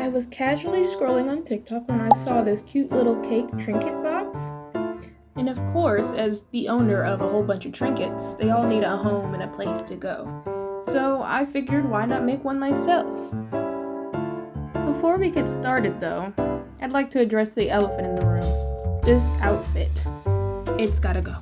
I was casually scrolling on TikTok when I saw this cute little cake trinket box. And of course, as the owner of a whole bunch of trinkets, they all need a home and a place to go. So I figured, why not make one myself? Before we get started though, I'd like to address the elephant in the room. This outfit. It's gotta go.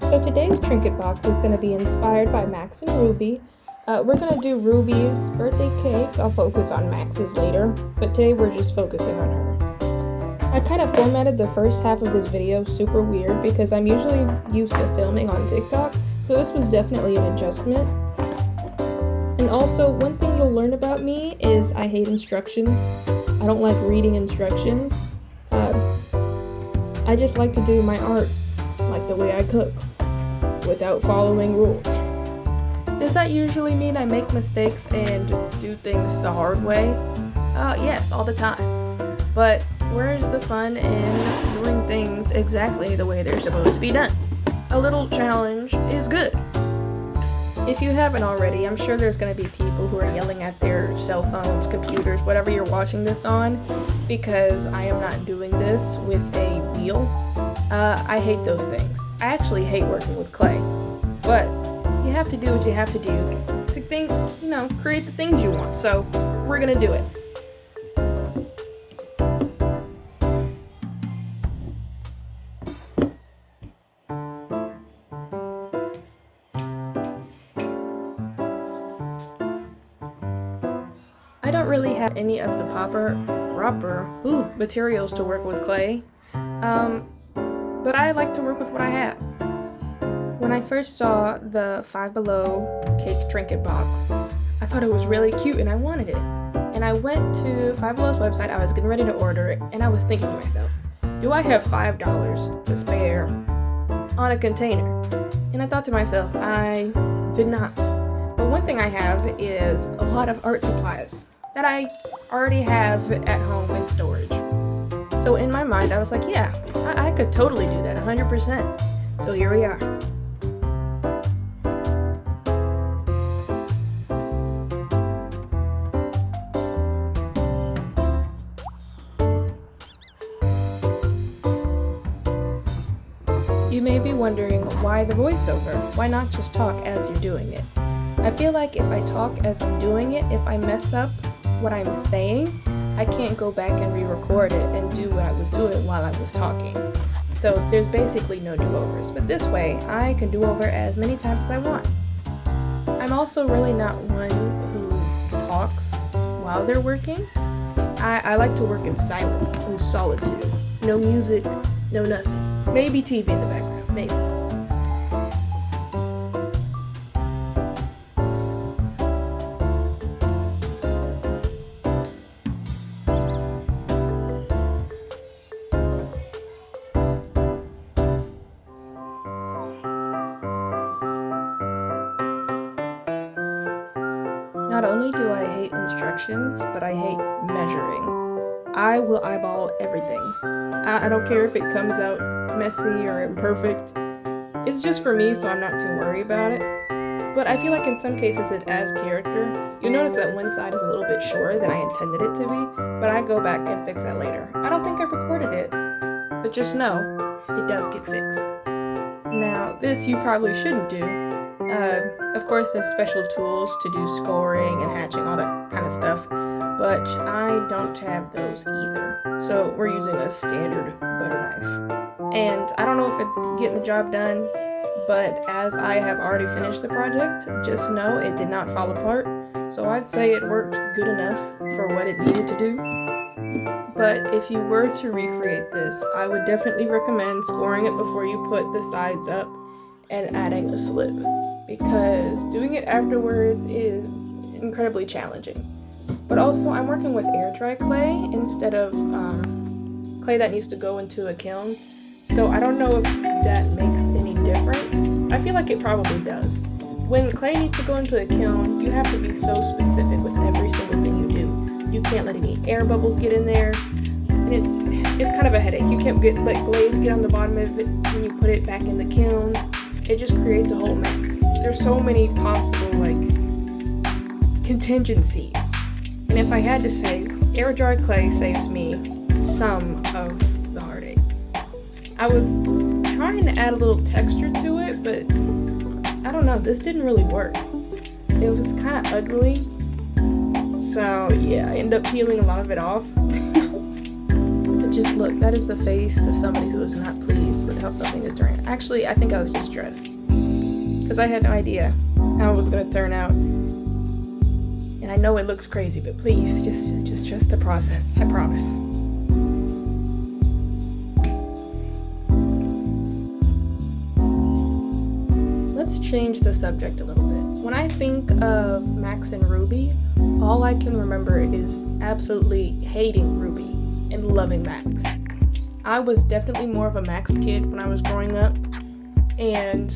So today's trinket box is going to be inspired by Max and Ruby. We're going to do Ruby's birthday cake. I'll focus on Max's later, but today we're just focusing on her. I kind of formatted the first half of this video super weird because I'm usually used to filming on TikTok, so this was definitely an adjustment. And also, one thing you'll learn about me is I hate instructions. I don't like reading instructions. I just like to do my art like the way I cook, without following rules. Does that usually mean I make mistakes and do things the hard way? Yes, all the time. But where's the fun in doing things exactly the way they're supposed to be done? A little challenge is good. If you haven't already, I'm sure there's going to be people who are yelling at their cell phones, computers, whatever you're watching this on, because I am not doing this with a wheel. I hate those things. I actually hate working with clay. But you have to do what you have to do to create the things you want. So we're gonna do it. I don't really have any of the proper materials to work with clay. But I like to work with what I have. When I first saw the Five Below cake trinket box, I thought it was really cute and I wanted it. And I went to Five Below's website, I was getting ready to order it, and I was thinking to myself, do I have $5 to spare on a container? And I thought to myself, I did not. But one thing I have is a lot of art supplies that I already have at home in storage. So in my mind, I was like, yeah, I could totally do that 100%. So here we are. You may be wondering, why the voiceover? Why not just talk as you're doing it? I feel like if I talk as I'm doing it, if I mess up what I'm saying, I can't go back and re-record it and do what I was doing while I was talking. So there's basically no do-overs, but this way I can do over as many times as I want. I'm also really not one who talks while they're working. I like to work in silence and solitude. No music, no nothing. Maybe TV in the background, maybe. Not only do I hate instructions, but I hate measuring. I will eyeball everything. I don't care if it comes out messy or imperfect. It's just for me, so I'm not too worried about it. But I feel like in some cases it adds character. You'll notice that one side is a little bit shorter than I intended it to be, but I go back and fix that later. I don't think I recorded it, but just know, it does get fixed. Now, this you probably shouldn't do. Of course, there's special tools to do scoring and hatching, all that kind of stuff, but I don't have those either. So we're using a standard butter knife. And I don't know if it's getting the job done, but as I have already finished the project, just know it did not fall apart. So I'd say it worked good enough for what it needed to do. But if you were to recreate this, I would definitely recommend scoring it before you put the sides up and adding a slip, because doing it afterwards is incredibly challenging. But also, I'm working with air dry clay instead of clay that needs to go into a kiln, so I don't know if that makes any difference. I feel like it probably does. When clay needs to go into a kiln, you have to be so specific with every single thing you do. You can't let any air bubbles get in there. and it's kind of a headache. You can't let glaze get on the bottom of it when you put it back in the kiln. It just creates a whole mess. There's so many possible contingencies. And if I had to say, air dry clay saves me some of the heartache. I was trying to add a little texture to it, but I don't know, this didn't really work. It was kind of ugly. So yeah, I ended up peeling a lot of it off. But just look, that is the face of somebody who is not pleased with how something is turning. Actually, I think I was just stressed, because I had no idea how it was going to turn out. And I know it looks crazy, but please, just trust the process. I promise. Let's change the subject a little bit. When I think of Max and Ruby, all I can remember is absolutely hating Ruby and loving Max. I was definitely more of a Max kid when I was growing up, and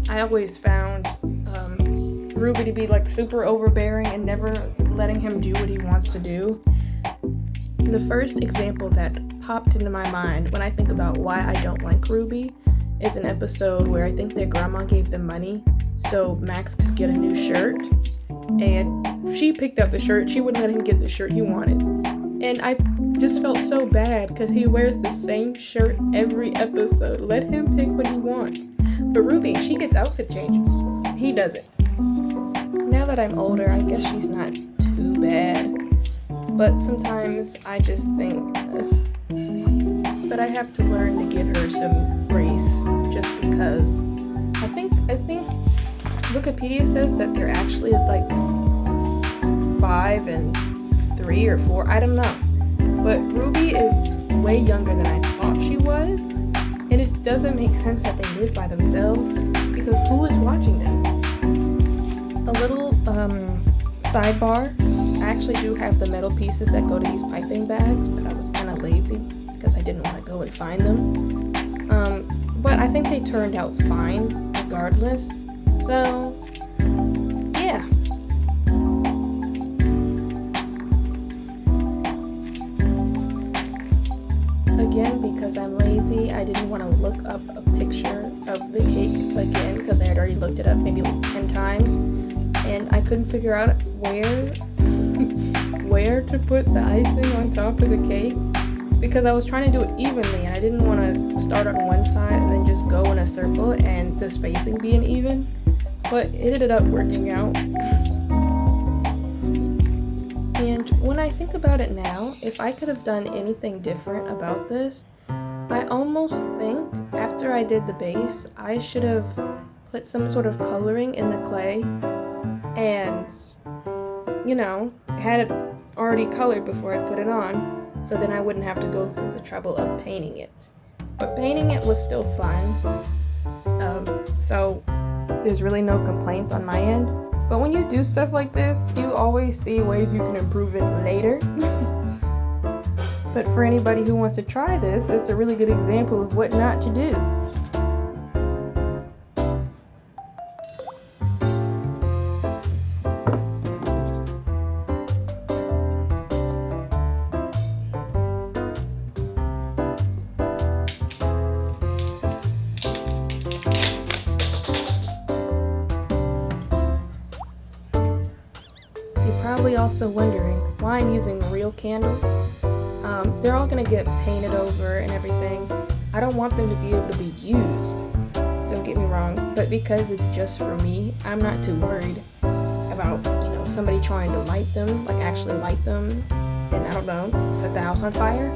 I always found Ruby to be super overbearing and never letting him do what he wants to do. The first example that popped into my mind when I think about why I don't like Ruby is an episode where I think their grandma gave them money so Max could get a new shirt, and she picked out the shirt. She wouldn't let him get the shirt he wanted, and I just felt so bad because he wears the same shirt every episode. Let him pick what he wants. But Ruby, she gets outfit changes. He doesn't. Now that I'm older, I guess she's not too bad. But sometimes I just think that I have to learn to give her some grace, just because I think Wikipedia says that they're actually 5 and 3 or 4. I don't know. But Ruby is way younger than I thought she was. And it doesn't make sense that they live by themselves, because who is watching them? A little sidebar. I actually do have the metal pieces that go to these piping bags, but I was kind of lazy because I didn't want to go and find them. But I think they turned out fine regardless. So, yeah. Again, because I'm lazy, I didn't want to look up a picture of the cake again, because I had already looked it up maybe 10 times, and I couldn't figure out where to put the icing on top of the cake, because I was trying to do it evenly, and I didn't want to start on one side and then just go in a circle and the spacing being even, but it ended up working out. And when I think about it now, if I could have done anything different about this, I almost think after I did the base, I should have put some sort of coloring in the clay and, had it already colored before I put it on, so then I wouldn't have to go through the trouble of painting it. But painting it was still fun, so there's really no complaints on my end. But when you do stuff like this, you always see ways you can improve it later. But for anybody who wants to try this, it's a really good example of what not to do. Probably also wondering why I'm using real candles. They're all gonna get painted over and everything. I don't want them to be able to be used, don't get me wrong, but because it's just for me, I'm not too worried about, somebody trying to light them, actually light them, and I don't know, set the house on fire.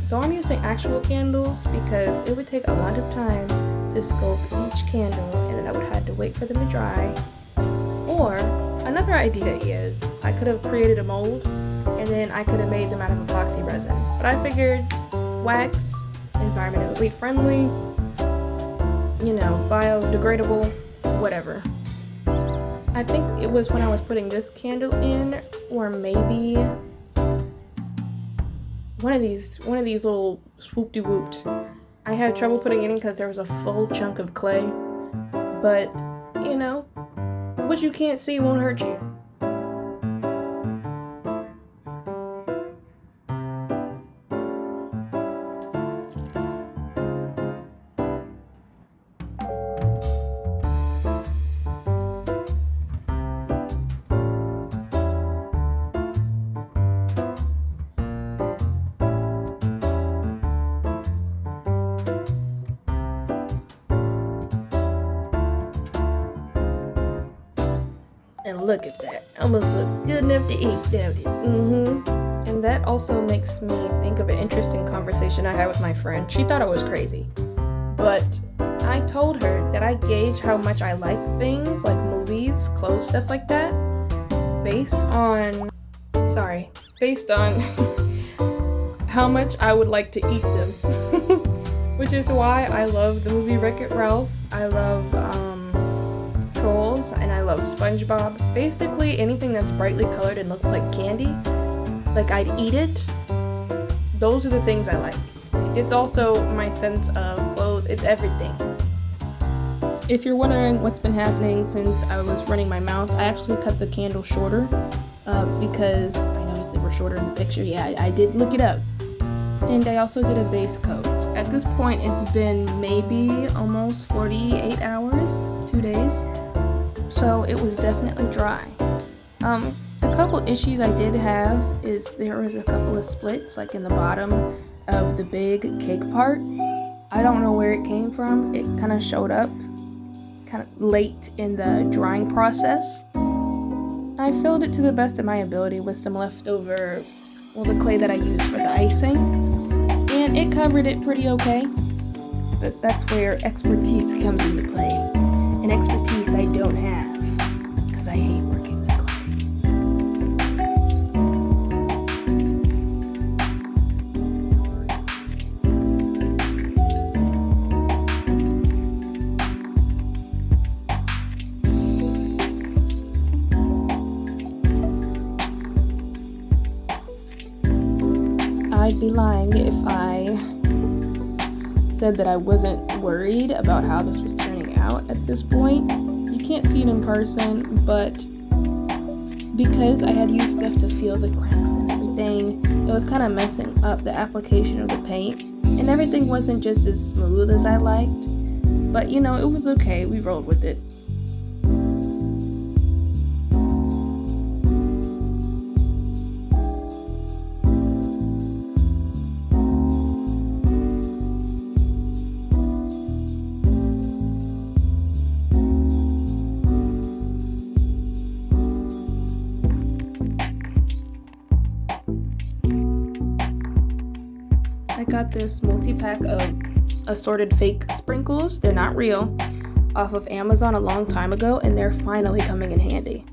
So I'm using actual candles because it would take a lot of time to sculpt each candle, and then I would have to wait for them to dry. Or another idea is I could have created a mold and then I could have made them out of epoxy resin. But I figured wax, environmentally friendly, biodegradable, whatever. I think it was when I was putting this candle in, or maybe one of these little swoop-de-whoops. I had trouble putting it in because there was a full chunk of clay. But, what you can't see won't hurt you. look at that. Almost looks good enough to eat, don't it? And that also makes me think of an interesting conversation I had with my friend. She thought I was crazy. But I told her that I gauge how much I like things, like movies, clothes, stuff like that, based on how much I would like to eat them. Which is why I love the movie Wreck-It Ralph. I love Trolls, and I love SpongeBob. Basically anything that's brightly colored and looks like candy, like I'd eat it. Those are the things I like. It's also my sense of clothes. It's everything. If you're wondering what's been happening since I was running my mouth, I actually cut the candle shorter because I noticed they were shorter in the picture. Yeah, I did look it up. And I also did a base coat. At this point, it's been maybe almost 48 hours, 2 days. So it was definitely dry. A couple issues I did have is there was a couple of splits, like in the bottom of the big cake part. I don't know where it came from. It kind of showed up kind of late in the drying process. I filled it to the best of my ability with some leftover, the clay that I used for the icing, and it covered it pretty okay. But that's where expertise comes into play, and expertise I don't have, because I hate working with clay. I'd be lying if I said that I wasn't worried about how this was turning out at this point. You can't see it in person, but because I had used stuff to feel the cracks and everything, it was kind of messing up the application of the paint, and everything wasn't just as smooth as I liked. But it was okay. We rolled with it. I got this multi-pack of assorted fake sprinkles. They're not real, off of Amazon a long time ago, and they're finally coming in handy.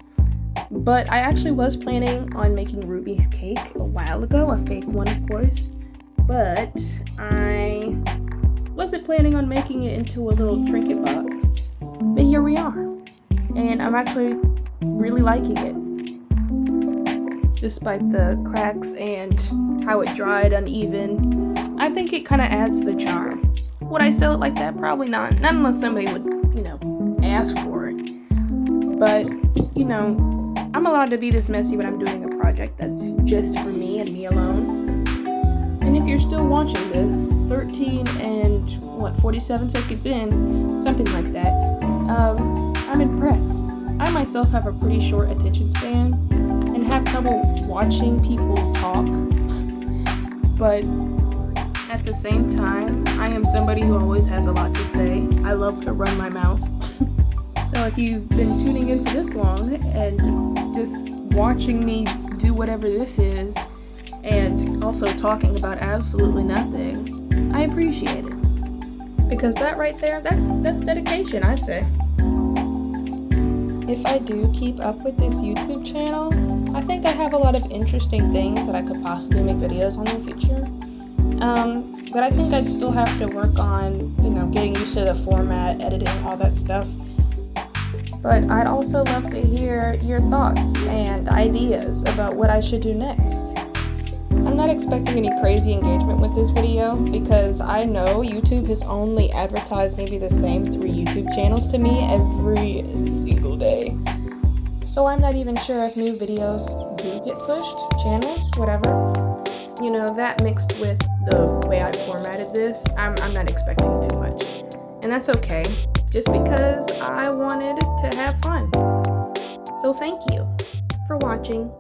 But I actually was planning on making Ruby's cake a while ago, a fake one of course, but I wasn't planning on making it into a little trinket box. But here we are, and I'm actually really liking it. Despite the cracks and how it dried uneven, I think it kind of adds to the charm. Would I sell it like that? Probably not. Not unless somebody would, ask for it. But, I'm allowed to be this messy when I'm doing a project that's just for me and me alone. And if you're still watching this, 13 and 47 seconds in, something like that, I'm impressed. I myself have a pretty short attention span and have trouble watching people talk. But at the same time, I am somebody who always has a lot to say. I love to run my mouth. So if you've been tuning in for this long and just watching me do whatever this is, and also talking about absolutely nothing, I appreciate it. Because that right there, that's dedication, I'd say. If I do keep up with this YouTube channel, I think I have a lot of interesting things that I could possibly make videos on in the future. But I think I'd still have to work on, getting used to the format, editing, all that stuff. But I'd also love to hear your thoughts and ideas about what I should do next. I'm not expecting any crazy engagement with this video because I know YouTube has only advertised maybe the same 3 YouTube channels to me every single day. So I'm not even sure if new videos do get pushed, channels, whatever. That mixed with the way I formatted this, I'm not expecting too much. And that's okay, just because I wanted to have fun. So thank you for watching.